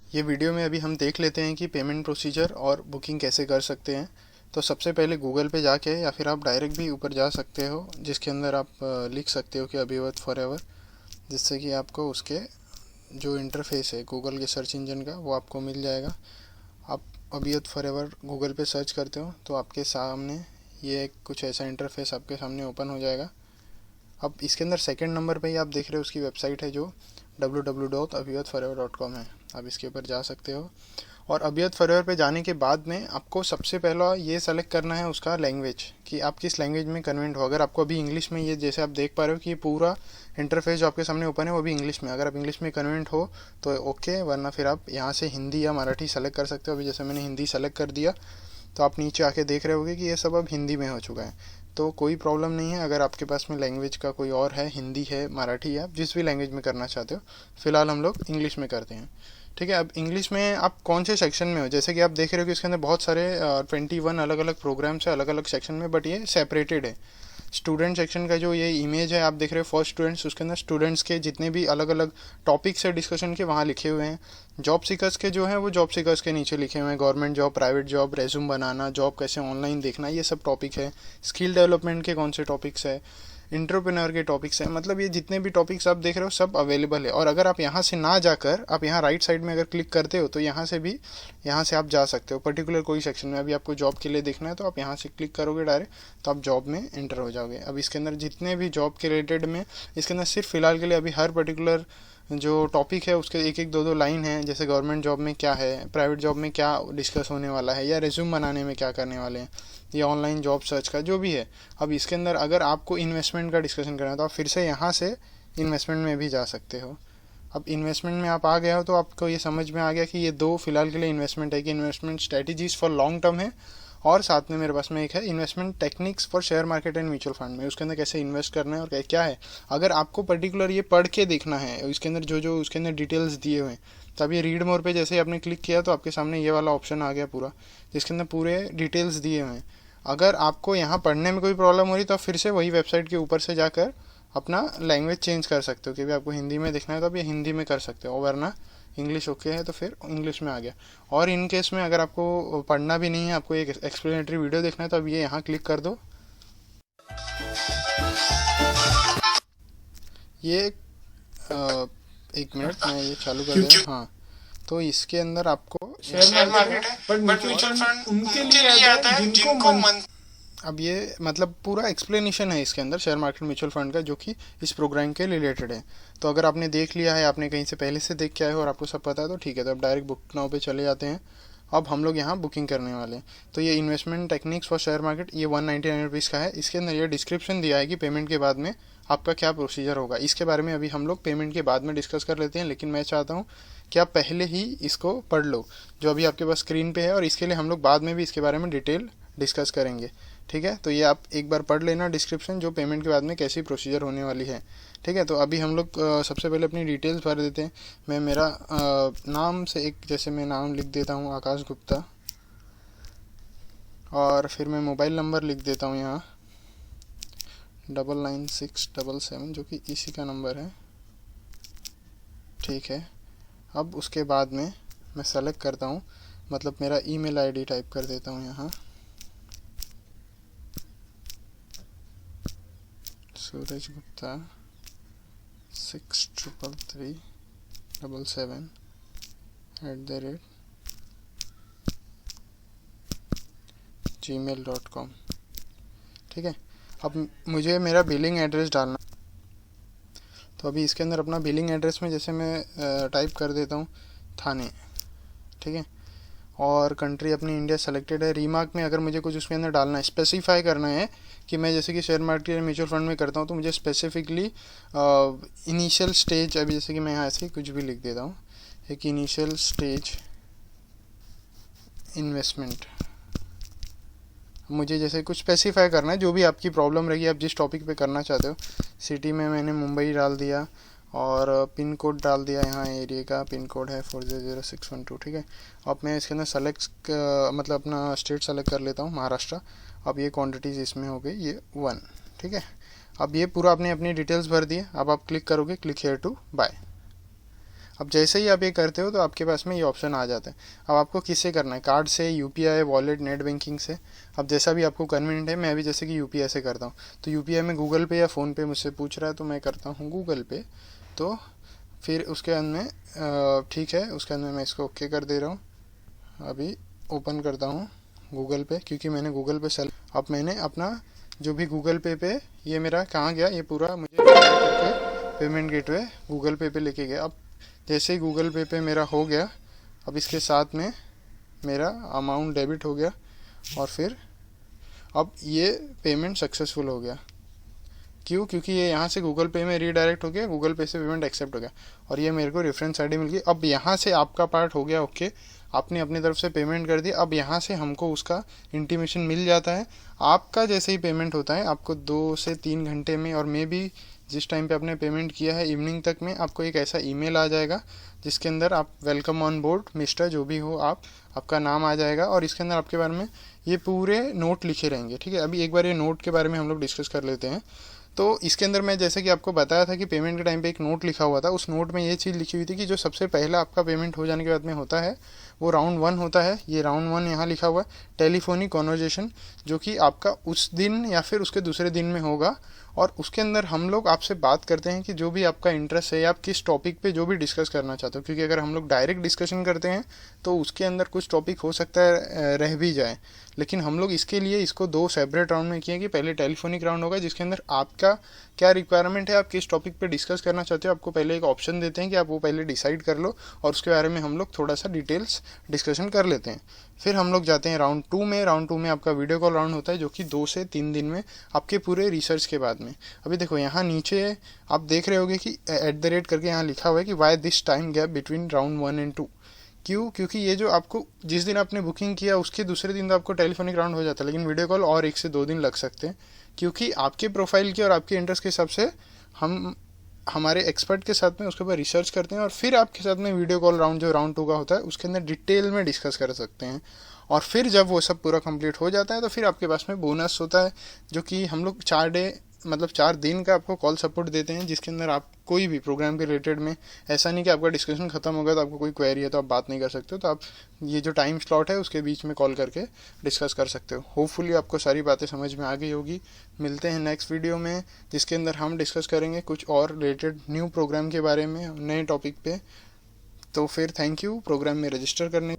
ये वीडियो में अभी हम देख लेते हैं कि पेमेंट प्रोसीजर और बुकिंग कैसे कर सकते हैं। तो सबसे पहले गूगल पे जाके या फिर आप डायरेक्ट भी ऊपर जा सकते हो, जिसके अंदर आप लिख सकते हो कि अभिवत फॉरएवर, जिससे कि आपको उसके जो इंटरफेस है गूगल के सर्च इंजन का वो आपको मिल जाएगा। आप अभिवत फॉरएवर गूगल पे सर्च करते हो तो आपके सामने ये कुछ ऐसा इंटरफेस आपके सामने ओपन हो जाएगा। अब इसके अंदर सेकंड नंबर पे ही आप देख रहे हो उसकी वेबसाइट है जो www.abhiyatforever.com है। आप इसके ऊपर जा सकते हो और अभियत फॉरएवर पे जाने के बाद में आपको सबसे पहला ये सेलेक्ट करना है उसका लैंग्वेज, कि आप किस लैंग्वेज में कन्वर्ट हो। अगर आपको अभी इंग्लिश में, ये जैसे आप देख पा रहे हो कि ये पूरा इंटरफेस जो आपके सामने ओपन है वो भी इंग्लिश में, अगर आप इंग्लिश में कन्वर्ट हो तो ओके, वरना फिर आप यहाँ से हिंदी या मराठी सेलेक्ट कर सकते हो। अभी जैसे मैंने हिंदी सेलेक्ट कर दिया तो आप नीचे आके देख रहे होगे कि ये सब अब हिंदी में हो चुका है। तो कोई प्रॉब्लम नहीं है अगर आपके पास में लैंग्वेज का कोई और है, हिंदी है, मराठी है, आप जिस भी लैंग्वेज में करना चाहते हो। फिलहाल हम लोग इंग्लिश में करते हैं। ठीक है, अब इंग्लिश में आप कौन से सेक्शन में हो, जैसे कि आप देख रहे हो कि इसके अंदर बहुत सारे 21 अलग अलग प्रोग्राम्स है अलग अलग सेक्शन में, बट ये सेपरेटेड है। स्टूडेंट सेक्शन का जो ये इमेज है आप देख रहे हो फॉर स्टूडेंट्स, उसके अंदर स्टूडेंट्स के जितने भी अलग अलग टॉपिक्स है डिस्कशन के वहाँ लिखे हुए हैं। जॉब सीकर्स के जो हैं वो जॉब सीकर्स के नीचे लिखे हुए हैं, government job, private job, resume बनाना, जॉब कैसे ऑनलाइन देखना, ये सब टॉपिक है। स्किल डेवलपमेंट के कौन से टॉपिक्स है, इंटरप्रेन्योर के टॉपिक्स हैं, मतलब ये जितने भी टॉपिक्स आप देख रहे हो सब अवेलेबल है। और अगर आप यहाँ से ना जाकर आप यहाँ राइट साइड में अगर क्लिक करते हो तो यहाँ से भी, यहाँ से आप जा सकते हो पर्टिकुलर कोई सेक्शन में। अभी आपको जॉब के लिए देखना है तो आप यहाँ से क्लिक करोगे डायरेक्ट, तो आप जॉब में एंटर हो जाओगे। अब इसके अंदर जितने भी जॉब के रिलेटेड में, इसके अंदर सिर्फ फिलहाल के लिए अभी हर पर्टिकुलर जो टॉपिक है उसके एक एक दो दो लाइन है, जैसे गवर्नमेंट जॉब में क्या है, प्राइवेट जॉब में क्या डिस्कस होने वाला है, या रिज्यूम बनाने में क्या करने वाले हैं, या ऑनलाइन जॉब सर्च का जो भी है। अब इसके अंदर अगर आपको इन्वेस्टमेंट का डिस्कशन करना है तो आप फिर से यहाँ से इन्वेस्टमेंट में भी जा सकते हो। अब इन्वेस्टमेंट में आप आ गए हो तो आपको ये समझ में आ गया कि ये दो फिलहाल के लिए इन्वेस्टमेंट है कि investment strategies for long term है, और साथ में मेरे पास में एक है investment techniques for share market and mutual fund में, उसके अंदर कैसे इन्वेस्ट करना है और क्या है। अगर आपको पर्टिकुलर ये पढ़ के देखना है इसके अंदर जो जो उसके अंदर डिटेल्स दिए हुए हैं, तो अब ये रीड मोर पे जैसे ही आपने क्लिक किया तो आपके सामने ये वाला ऑप्शन आ गया पूरा, जिसके अंदर पूरे डिटेल्स दिए हुए हैं। अगर आपको यहाँ पढ़ने में कोई प्रॉब्लम हो रही तो आप फिर से वही वेबसाइट के ऊपर से जाकर अपना लैंग्वेज चेंज कर सकते हो, कि भी आपको हिंदी में देखना है तो आप ये हिंदी में कर सकते हो, वरना इंग्लिश ओके है तो फिर इंग्लिश में आ गया। और इन केस में अगर आपको पढ़ना भी नहीं है, आपको एक एक्सप्लेनेटरी वीडियो देखना है, तो अब ये यहाँ क्लिक कर दो। ये एक मिनट मैं ये चालू कर दे रहा हूँ। हाँ, तो इसके अंदर आपको शेयर मार्केट है, बट म्यूचुअल फंड उनके लिए आता है जिनको मन। अब ये मतलब पूरा एक्सप्लेनेशन है इसके अंदर शेयर मार्केट म्यूचुअल फंड का, जो कि इस प्रोग्राम के रिलेटेड है। तो अगर आपने देख लिया है, आपने कहीं से पहले से देख के आए हो और आपको सब पता है तो ठीक है, तो अब डायरेक्ट बुक नाउ पे चले जाते हैं। अब हम लोग यहाँ बुकिंग करने वाले हैं। तो ये investment techniques for share market, ये 199 रुपीज़ का है। इसके अंदर ये डिस्क्रिप्शन दिया है कि पेमेंट के बाद में आपका क्या प्रोसीजर होगा। इसके बारे में अभी हम लोग पेमेंट के बाद में डिस्कस कर लेते हैं, लेकिन मैं चाहता हूँ कि आप पहले ही इसको पढ़ लो जो अभी आपके पास स्क्रीन पे है, और इसके लिए हम लोग बाद में भी इसके बारे में डिटेल डिस्कस करेंगे। ठीक है, तो ये आप एक बार पढ़ लेना डिस्क्रिप्शन, जो पेमेंट के बाद में कैसी प्रोसीजर होने वाली है। ठीक है, तो अभी हम लोग सबसे पहले अपनी डिटेल्स भर देते हैं। मैं मेरा नाम से एक, जैसे मैं नाम लिख देता हूँ आकाश गुप्ता, और फिर मैं मोबाइल नंबर लिख देता हूँ यहाँ 99677, जो कि इसी का नंबर है। ठीक है, अब उसके बाद में मैं सेलेक्ट करता हूँ, मतलब मेरा ईमेल आईडी टाइप कर देता हूँ यहाँ, सूरज गुप्ता 633377@gmail.com। ठीक है, अब मुझे मेरा बिलिंग एड्रेस डालना, तो अभी इसके अंदर अपना बिलिंग एड्रेस में जैसे मैं टाइप कर देता हूँ थाने। ठीक है, और कंट्री अपनी इंडिया सेलेक्टेड है। रीमार्क में अगर मुझे कुछ उसके अंदर डालना है, स्पेसिफाई करना है कि मैं जैसे कि शेयर मार्केट म्यूचुअल फंड में करता हूँ, तो मुझे स्पेसिफिकली इनिशियल स्टेज, अभी जैसे कि मैं यहाँ ऐसे कुछ भी लिख देता हूँ, एक इनिशियल स्टेज इन्वेस्टमेंट, मुझे जैसे कुछ स्पेसिफाई करना है, जो भी आपकी प्रॉब्लम रहेगी, आप जिस टॉपिक पे करना चाहते हो। सिटी में मैंने मुंबई डाल दिया, और पिन कोड डाल दिया, यहाँ एरिया का पिन कोड है 400612। ठीक है, अब मैं इसके अंदर सेलेक्ट मतलब अपना स्टेट सेलेक्ट कर लेता हूँ, महाराष्ट्र। अब ये क्वांटिटीज़ इसमें हो गई ये 1। ठीक है, अब ये पूरा आपने अपनी डिटेल्स भर दिए। अब आप क्लिक करोगे क्लिक हेयर टू बाय। अब जैसे ही आप ये करते हो तो आपके पास में ये ऑप्शन आ जाता है। अब आपको किससे करना है, कार्ड से, यूपीआई, वॉलेट, नेट बैंकिंग से, अब जैसा भी आपको कन्वीनियंट है। मैं अभी जैसे कि यूपीआई से करता हूँ, तो यूपीआई में गूगल पे या फ़ोन पे मुझसे पूछ रहा है, तो मैं करता हूँ गूगल पे। तो फिर उसके अंदर में ठीक है, उसके अंदर मैं इसको ओके कर दे रहा हूँ। अभी ओपन करता हूँ गूगल पे, क्योंकि मैंने गूगल पे अब मैंने अपना जो भी गूगल पे ये मेरा कहाँ गया, ये पूरा मुझे करके पेमेंट गेटवे गूगल पे लेके गया। अब जैसे ही गूगल पे मेरा हो गया, अब इसके साथ में मेरा अमाउंट डेबिट हो गया, और फिर अब ये पेमेंट सक्सेसफुल हो गया। क्यों? क्योंकि ये यहाँ से गूगल पे में रीडायरेक्ट हो गया, गूगल पे से पेमेंट एक्सेप्ट हो गया, और ये मेरे को रेफरेंस आईडी मिल गई। अब यहाँ से आपका पार्ट हो गया ओके, आपने अपनी तरफ से पेमेंट कर दी। अब यहाँ से हमको उसका इंटीमेशन मिल जाता है। आपका जैसे ही पेमेंट होता है, आपको 2 से 3 घंटे में, और मे बी जिस टाइम पे आपने पेमेंट किया है इवनिंग तक में, आपको एक ऐसा ईमेल आ जाएगा जिसके अंदर आप वेलकम ऑन बोर्ड मिस्टर जो भी हो आप, आपका नाम आ जाएगा, और इसके अंदर आपके बारे में ये पूरे नोट लिखे रहेंगे। ठीक है, अभी एक बार ये नोट के बारे में हम लोग डिस्कस कर लेते हैं। तो इसके अंदर मैं जैसे कि आपको बताया था कि पेमेंट के टाइम पे एक नोट लिखा हुआ था, उस नोट में ये चीज़ लिखी हुई थी कि जो सबसे पहला आपका पेमेंट हो जाने के बाद में होता है वो राउंड 1 होता है। ये राउंड 1 यहाँ लिखा हुआ है, टेलीफोनिक कॉन्वर्जेशन, जो कि आपका उस दिन या फिर उसके दूसरे दिन में होगा, और उसके अंदर हम लोग आपसे बात करते हैं कि जो भी आपका इंटरेस्ट है या आप किस टॉपिक पे जो भी डिस्कस करना चाहते हो। क्योंकि अगर हम लोग डायरेक्ट डिस्कशन करते हैं तो उसके अंदर कुछ टॉपिक हो सकता है रह भी जाए, लेकिन हम लोग इसके लिए इसको 2 सेपरेट राउंड में किए कि पहले टेलीफोनिक राउंड होगा जिसके अंदर आपका क्या रिक्वायरमेंट है, आप किस टॉपिक पे डिस्कस करना चाहते हो, आपको पहले एक ऑप्शन देते हैं कि आप वो पहले डिसाइड कर लो, और उसके बारे में हम लोग थोड़ा सा डिटेल्स डिस्कशन कर लेते हैं। फिर हम लोग जाते हैं राउंड 2 में। राउंड 2 में आपका वीडियो कॉल राउंड होता है, जो कि 2 से 3 दिन में आपके पूरे रिसर्च के बाद में। अभी देखो यहाँ नीचे आप देख रहे होगे कि @ करके यहाँ लिखा हुआ है कि why this time gap between round 1 and 2। क्यों? क्योंकि ये जो आपको जिस दिन आपने बुकिंग किया उसके दूसरे दिन तो आपको टेलीफोनिक राउंड हो जाता है, लेकिन वीडियो कॉल और 1 से 2 दिन लग सकते हैं, क्योंकि आपके प्रोफाइल के और आपके इंटरेस्ट के हिसाब से हम हमारे एक्सपर्ट के साथ में उसके ऊपर रिसर्च करते हैं, और फिर आपके साथ में वीडियो कॉल राउंड जो राउंड 2 का होता है उसके अंदर डिटेल में डिस्कस कर सकते हैं। और फिर जब वो सब पूरा कंप्लीट हो जाता है तो फिर आपके पास में बोनस होता है, जो कि हम लोग 4 दिन का आपको कॉल सपोर्ट देते हैं, जिसके अंदर आप कोई भी प्रोग्राम के रिलेटेड में, ऐसा नहीं कि आपका डिस्कशन खत्म हो गया तो आपको कोई क्वेरी है तो आप बात नहीं कर सकते हो, तो आप ये जो टाइम स्लॉट है उसके बीच में कॉल करके डिस्कस कर सकते हो। होपफुली आपको सारी बातें समझ में आ गई होगी। मिलते हैं नेक्स्ट वीडियो में, जिसके अंदर हम डिस्कस करेंगे कुछ और रिलेटेड न्यू प्रोग्राम के बारे में, नए टॉपिक पे। तो फिर थैंक यू प्रोग्राम में रजिस्टर करने